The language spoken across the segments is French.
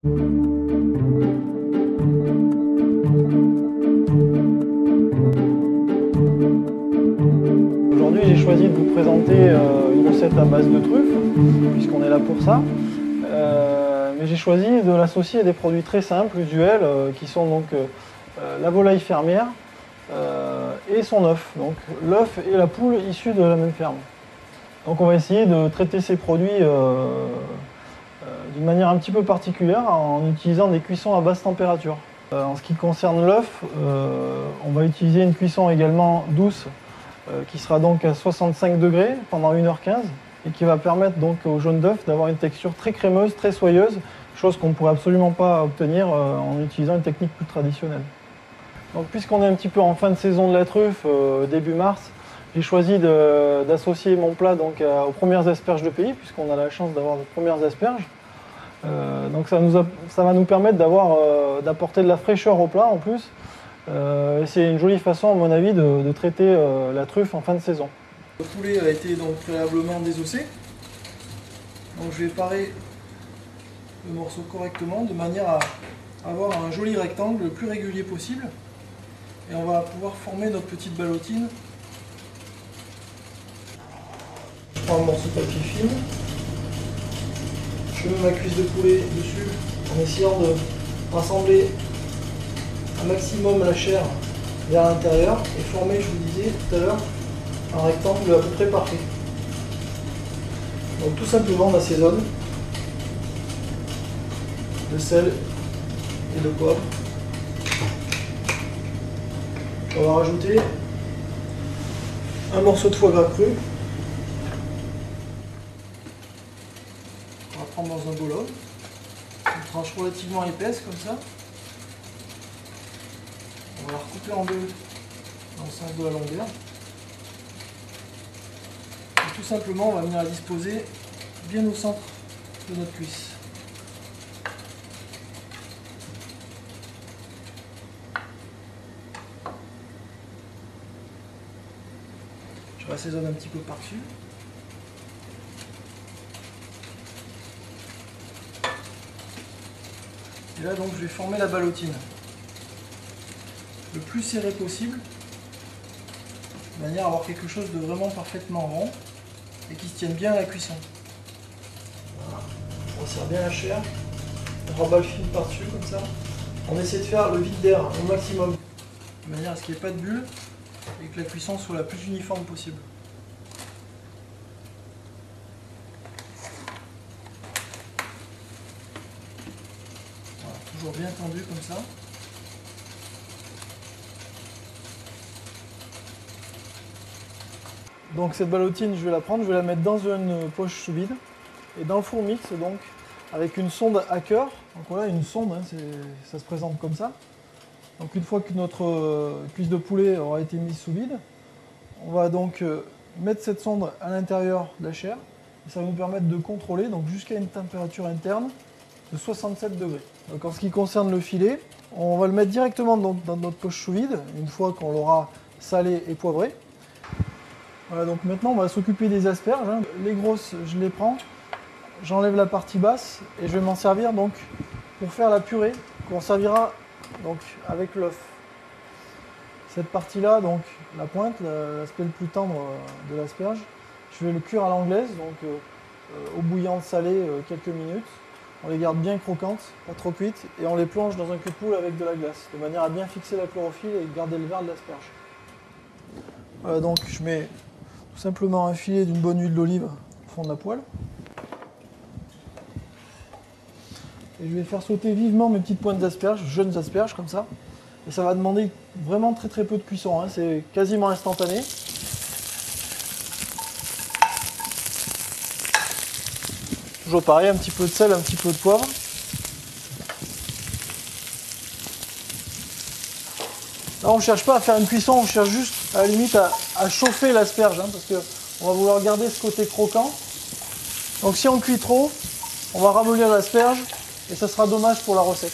Aujourd'hui, j'ai choisi de vous présenter une recette à base de truffes, puisqu'on est là pour ça. Mais j'ai choisi de l'associer à des produits très simples, usuels, qui sont donc la volaille fermière et son œuf. Donc l'œuf et la poule issus de la même ferme. Donc on va essayer de traiter ces produits d'une manière un petit peu particulière en utilisant des cuissons à basse température. En ce qui concerne l'œuf, on va utiliser une cuisson également douce qui sera donc à 65 degrés pendant 1h15 et qui va permettre donc au jaune d'œuf d'avoir une texture très crémeuse, très soyeuse, chose qu'on ne pourrait absolument pas obtenir en utilisant une technique plus traditionnelle. Donc puisqu'on est un petit peu en fin de saison de la truffe, début mars, j'ai choisi d'associer mon plat donc aux premières asperges de pays, puisqu'on a la chance d'avoir les premières asperges. Donc ça va nous permettre d'apporter de la fraîcheur au plat en plus. C'est une jolie façon, à mon avis, de traiter la truffe en fin de saison. Le poulet a été donc préalablement désossé. Donc je vais parer le morceau correctement de manière à avoir un joli rectangle le plus régulier possible. Et on va pouvoir former notre petite ballotine. Je prends un morceau de papier film. Je mets ma cuisse de poulet dessus en essayant de rassembler un maximum la chair vers l'intérieur et former, je vous disais tout à l'heure, un rectangle à peu près parfait. Donc tout simplement on assaisonne le sel et le poivre. On va rajouter un morceau de foie gras cru. On va prendre dans un bol, une tranche relativement épaisse comme ça. On va la recouper en deux dans le sens de la longueur. Et tout simplement, on va venir la disposer bien au centre de notre cuisse. Je rassaisonne un petit peu par-dessus. Et là donc je vais former la ballotine le plus serré possible, de manière à avoir quelque chose de vraiment parfaitement rond et qui se tienne bien à la cuisson. Voilà. On serre bien la chair, on rabat le film par-dessus comme ça. On essaie de faire le vide d'air au maximum, de manière à ce qu'il n'y ait pas de bulles et que la cuisson soit la plus uniforme possible. Voilà, toujours bien tendu comme ça. Donc cette ballotine, je vais la prendre, je vais la mettre dans une poche sous vide et dans le four mix donc avec une sonde à cœur. Donc voilà une sonde, hein, ça se présente comme ça. Donc une fois que notre cuisse de poulet aura été mise sous vide, on va donc mettre cette sonde à l'intérieur de la chair et ça va nous permettre de contrôler donc jusqu'à une température interne de 67 degrés. Donc en ce qui concerne le filet, on va le mettre directement dans notre poche sous vide une fois qu'on l'aura salé et poivré. Voilà, donc maintenant on va s'occuper des asperges. Hein. Les grosses, je les prends, j'enlève la partie basse et je vais m'en servir donc pour faire la purée qu'on servira donc avec l'œuf. Cette partie-là, donc la pointe, l'aspect le plus tendre de l'asperge, je vais le cuire à l'anglaise, donc au bouillante salé quelques minutes. On les garde bien croquantes, pas trop cuites, et on les plonge dans un cul de poule avec de la glace, de manière à bien fixer la chlorophylle et garder le vert de l'asperge. Voilà, donc je mets tout simplement un filet d'une bonne huile d'olive au fond de la poêle. Et je vais faire sauter vivement mes petites pointes d'asperges, jeunes asperges comme ça. Et ça va demander vraiment très peu de cuisson, hein. C'est quasiment instantané. Toujours pareil, un petit peu de sel, un petit peu de poivre. Là on ne cherche pas à faire une cuisson, on cherche juste à la limite à chauffer l'asperge, hein, parce qu'on va vouloir garder ce côté croquant. Donc si on cuit trop, on va ramollir l'asperge et ça sera dommage pour la recette.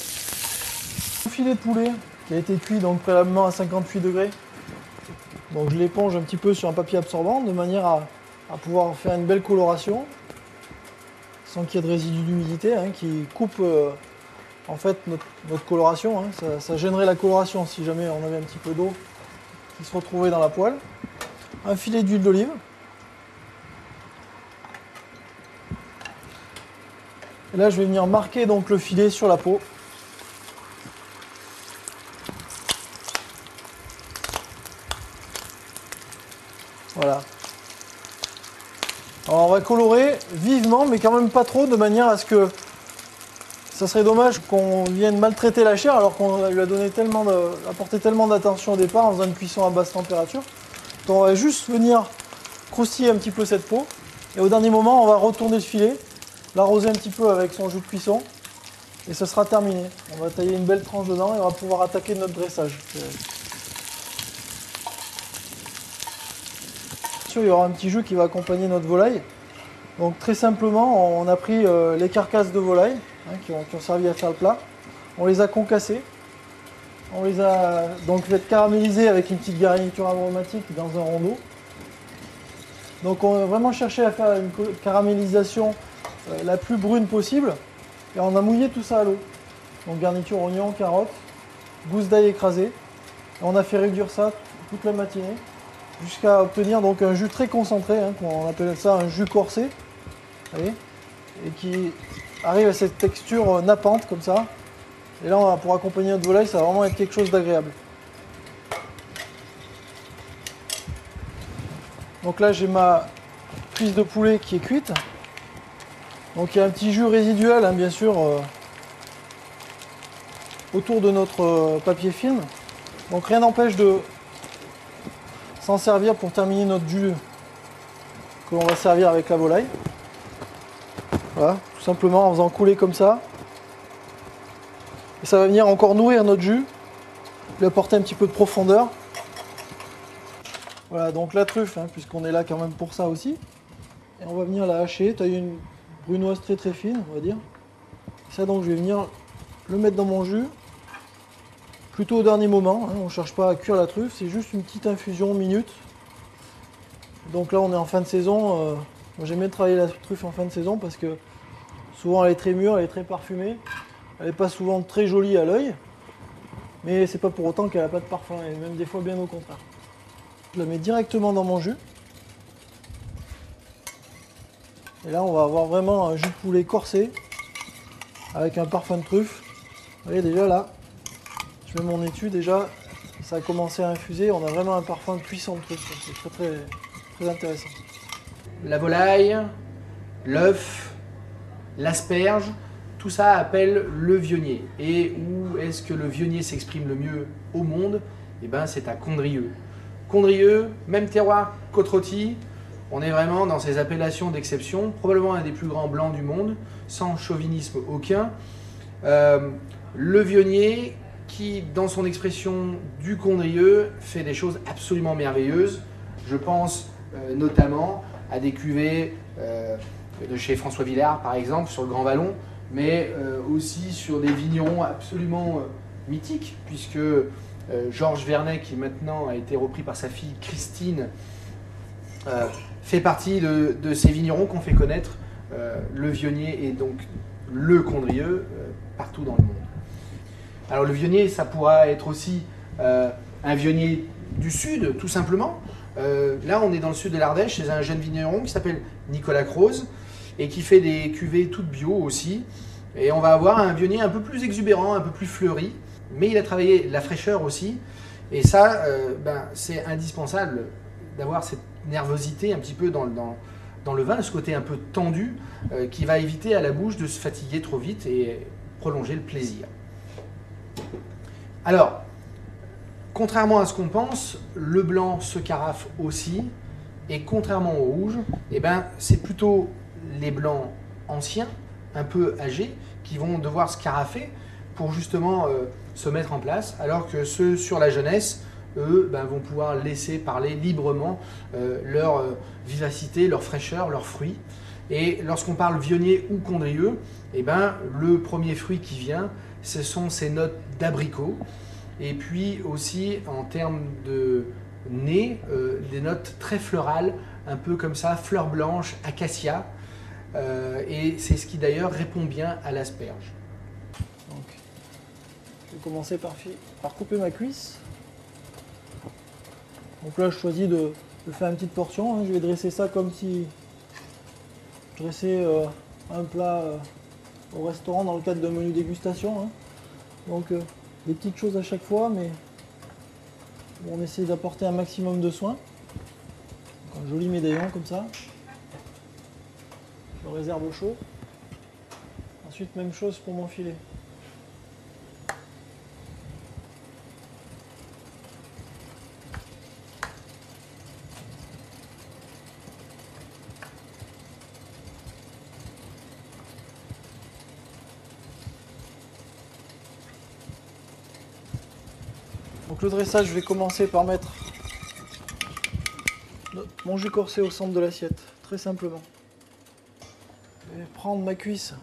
Le filet de poulet qui a été cuit donc préalablement à 58 degrés. Donc je l'éponge un petit peu sur un papier absorbant de manière à pouvoir faire une belle coloration sans qu'il y ait de résidus d'humidité, hein, qui coupe en fait notre coloration. Hein. Ça gênerait la coloration si jamais on avait un petit peu d'eau qui se retrouvait dans la poêle. Un filet d'huile d'olive. Et là, je vais venir marquer donc le filet sur la peau. Voilà. Alors on va colorer vivement, mais quand même pas trop, de manière à ce que ça serait dommage qu'on vienne maltraiter la chair alors qu'on lui a donné apporté tellement d'attention au départ en faisant une cuisson à basse température. Donc on va juste venir croustiller un petit peu cette peau. Et au dernier moment, on va retourner le filet, l'arroser un petit peu avec son jus de cuisson. Et ce sera terminé. On va tailler une belle tranche dedans et on va pouvoir attaquer notre dressage. Il y aura un petit jus qui va accompagner notre volaille. Donc très simplement, on a pris les carcasses de volaille qui ont servi à faire le plat. On les a concassées. On les a donc fait caraméliser avec une petite garniture aromatique dans un rondeau. Donc on a vraiment cherché à faire une caramélisation la plus brune possible. Et on a mouillé tout ça à l'eau. Donc garniture oignon, carottes, gousse d'ail écrasée. Et on a fait réduire ça toute la matinée, jusqu'à obtenir donc un jus très concentré, hein, on appelle ça un jus corsé, voyez, et qui arrive à cette texture nappante comme ça. Et là, pour accompagner notre volaille, ça va vraiment être quelque chose d'agréable. Donc là, j'ai ma cuisse de poulet qui est cuite. Donc il y a un petit jus résiduel, hein, bien sûr, autour de notre papier film. Donc rien n'empêche de s'en servir pour terminer notre jus que l'on va servir avec la volaille. Voilà, tout simplement en faisant couler comme ça. Et ça va venir encore nourrir notre jus, lui apporter un petit peu de profondeur. Voilà, donc la truffe, hein, puisqu'on est là quand même pour ça aussi. Et on va venir la hacher, tailler une brunoise très très fine, on va dire. Et ça, donc je vais venir le mettre dans mon jus. Plutôt au dernier moment, hein, on ne cherche pas à cuire la truffe, c'est juste une petite infusion minute. Donc là on est en fin de saison, moi j'aime bien travailler la truffe en fin de saison parce que souvent elle est très mûre, elle est très parfumée, elle n'est pas souvent très jolie à l'œil, mais c'est pas pour autant qu'elle n'a pas de parfum, et même des fois bien au contraire. Je la mets directement dans mon jus. Et là on va avoir vraiment un jus de poulet corsé avec un parfum de truffe. Vous voyez déjà là. Je mets mon étui, déjà, ça a commencé à infuser, on a vraiment un parfum puissant de truffe, c'est très, très, très intéressant. La volaille, l'œuf, l'asperge, tout ça appelle le vionnier. Et où est-ce que le vionnier s'exprime le mieux au monde? Eh ben, c'est à Condrieu. Condrieu, même terroir Côte-Rôtie, on est vraiment dans ces appellations d'exception, probablement un des plus grands blancs du monde, sans chauvinisme aucun. Le vionnier, qui, dans son expression du Condrieu, fait des choses absolument merveilleuses. Je pense notamment à des cuvées de chez François Villard, par exemple, sur le Grand Vallon, mais aussi sur des vignerons absolument mythiques, puisque Georges Vernet, qui maintenant a été repris par sa fille Christine, fait partie de ces vignerons qu'on fait connaître le vionnier et donc le Condrieu partout dans le monde. Alors le vionnier, ça pourra être aussi un vionnier du sud, tout simplement. Là, on est dans le sud de l'Ardèche, chez un jeune vigneron qui s'appelle Nicolas Croze et qui fait des cuvées toutes bio aussi. Et on va avoir un vionnier un peu plus exubérant, un peu plus fleuri, mais il a travaillé la fraîcheur aussi. Et ça, c'est indispensable d'avoir cette nervosité un petit peu dans le vin, ce côté un peu tendu qui va éviter à la bouche de se fatiguer trop vite et prolonger le plaisir. Alors, contrairement à ce qu'on pense, le blanc se carafe aussi, et contrairement au rouge, eh ben, c'est plutôt les blancs anciens, un peu âgés, qui vont devoir se carafer pour justement se mettre en place, alors que ceux sur la jeunesse, eux, vont pouvoir laisser parler librement leur vivacité, leur fraîcheur, leurs fruits. Et lorsqu'on parle vionnier ou condrieux, eh ben, le premier fruit qui vient, ce sont ces notes d'abricot. Et puis aussi en termes de nez, des notes très fleurales, un peu comme ça, fleurs blanches, acacia. Et c'est ce qui d'ailleurs répond bien à l'asperge. vais commencer par couper ma cuisse. Donc là, je choisis de faire une petite portion, hein. Je vais dresser ça comme si je dressais un plat au restaurant dans le cadre d'un menu dégustation, hein. Donc des petites choses à chaque fois, mais on essaie d'apporter un maximum de soin. Donc, un joli médaillon comme ça. Je le réserve au chaud. Ensuite, même chose pour mon filet. Donc le dressage, je vais commencer par mettre mon jus corsé au centre de l'assiette, très simplement. Je vais prendre ma cuisse,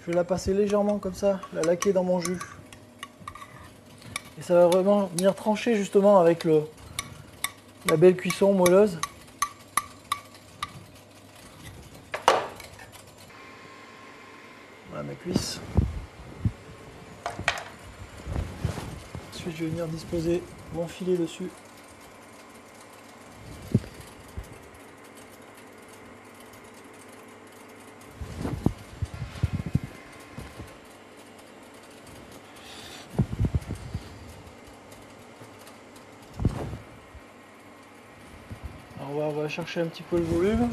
je vais la passer légèrement comme ça, la laquer dans mon jus. Et ça va vraiment venir trancher justement avec la belle cuisson moelleuse. Voilà ma cuisse. Ensuite, je vais venir disposer mon filet dessus. Alors on va chercher un petit peu le volume.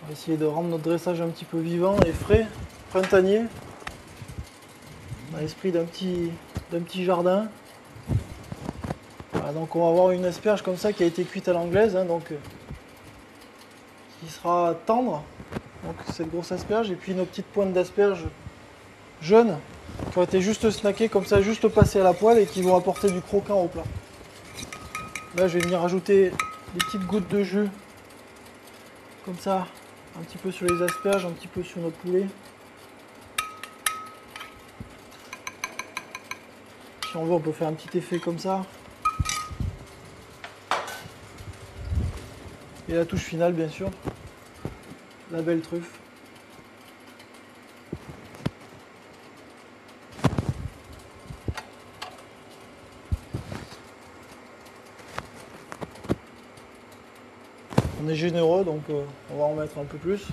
On va essayer de rendre notre dressage un petit peu vivant et frais, printanier. Dans l'esprit d'un petit jardin. Voilà, donc on va avoir une asperge comme ça qui a été cuite à l'anglaise, hein, donc qui sera tendre, donc cette grosse asperge, et puis nos petites pointes d'asperges jeunes qui ont été juste snackées comme ça, juste passées à la poêle et qui vont apporter du croquant au plat. Là je vais venir ajouter des petites gouttes de jus comme ça, un petit peu sur les asperges, un petit peu sur notre poulet. Si on veut, on peut faire un petit effet comme ça. Et la touche finale, bien sûr, la belle truffe. On est généreux, donc on va en mettre un peu plus.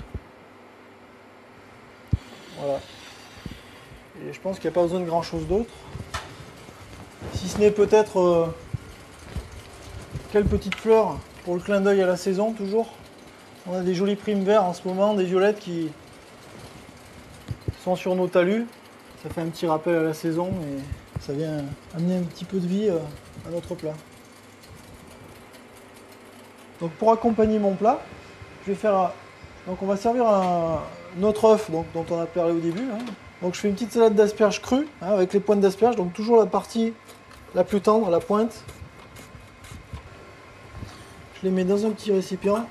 Voilà. Et je pense qu'il n'y a pas besoin de grand chose d'autre. Si ce n'est peut-être quelques petites fleurs pour le clin d'œil à la saison, toujours. On a des jolis primes verts en ce moment, des violettes qui sont sur nos talus. Ça fait un petit rappel à la saison et ça vient amener un petit peu de vie à notre plat. Donc pour accompagner mon plat, je vais faire. Donc on va servir notre œuf dont on a parlé au début, hein. Donc je fais une petite salade d'asperges crues, hein, avec les pointes d'asperges, donc toujours la partie la plus tendre, la pointe. Je les mets dans un petit récipient.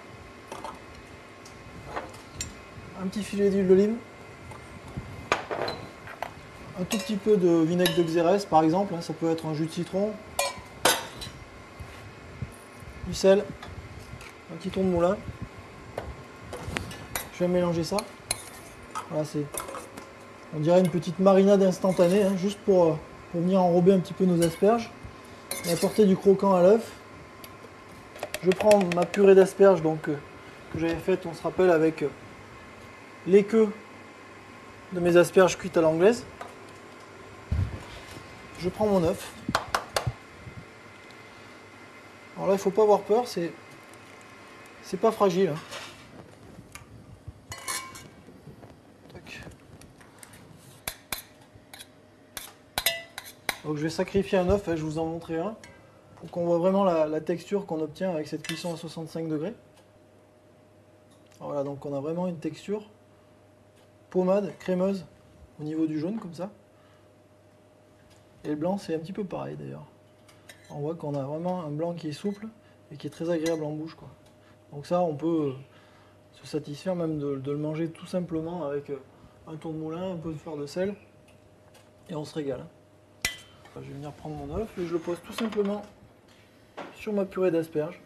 Un petit filet d'huile d'olive. Un tout petit peu de vinaigre de Xérès par exemple, hein, ça peut être un jus de citron. Du sel. Un petit ton de moulin. Je vais mélanger ça. Voilà, c'est, on dirait une petite marinade instantanée, hein, juste pour venir enrober un petit peu nos asperges et apporter du croquant à l'œuf. Je prends ma purée d'asperges donc que j'avais faite, on se rappelle, avec les queues de mes asperges cuites à l'anglaise. Je prends mon œuf. Alors là, il ne faut pas avoir peur, c'est pas fragile, hein. Donc je vais sacrifier un œuf, hein, je vous en montrer un, pour qu'on voit vraiment la texture qu'on obtient avec cette cuisson à 65 degrés. Voilà, donc on a vraiment une texture pommade, crémeuse, au niveau du jaune, comme ça. Et le blanc, c'est un petit peu pareil d'ailleurs. On voit qu'on a vraiment un blanc qui est souple et qui est très agréable en bouche, quoi. Donc ça, on peut se satisfaire même de le manger tout simplement avec un ton de moulin, un peu de fleur de sel, et on se régale. Je vais venir prendre mon œuf et je le pose tout simplement sur ma purée d'asperges.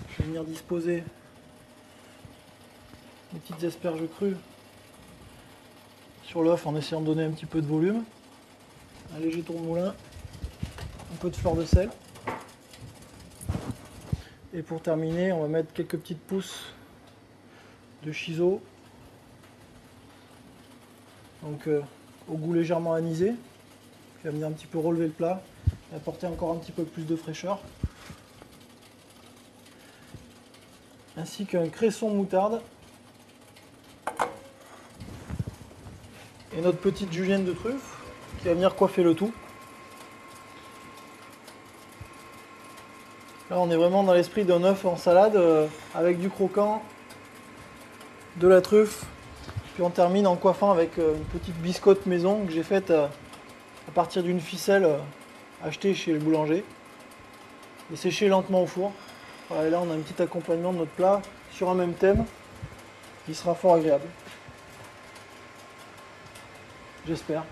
Je vais venir disposer les petites asperges crues sur l'œuf en essayant de donner un petit peu de volume. Un léger tournemoulin, un peu de fleur de sel. Et pour terminer, on va mettre quelques petites pousses de shiso. Donc au goût légèrement anisé, qui va venir un petit peu relever le plat et apporter encore un petit peu plus de fraîcheur. Ainsi qu'un cresson moutarde. Et notre petite julienne de truffe qui va venir coiffer le tout. Là on est vraiment dans l'esprit d'un œuf en salade avec du croquant, de la truffe. Puis on termine en coiffant avec une petite biscotte maison que j'ai faite à partir d'une ficelle achetée chez le boulanger et séchée lentement au four. Voilà, et là on a un petit accompagnement de notre plat sur un même thème qui sera fort agréable. J'espère.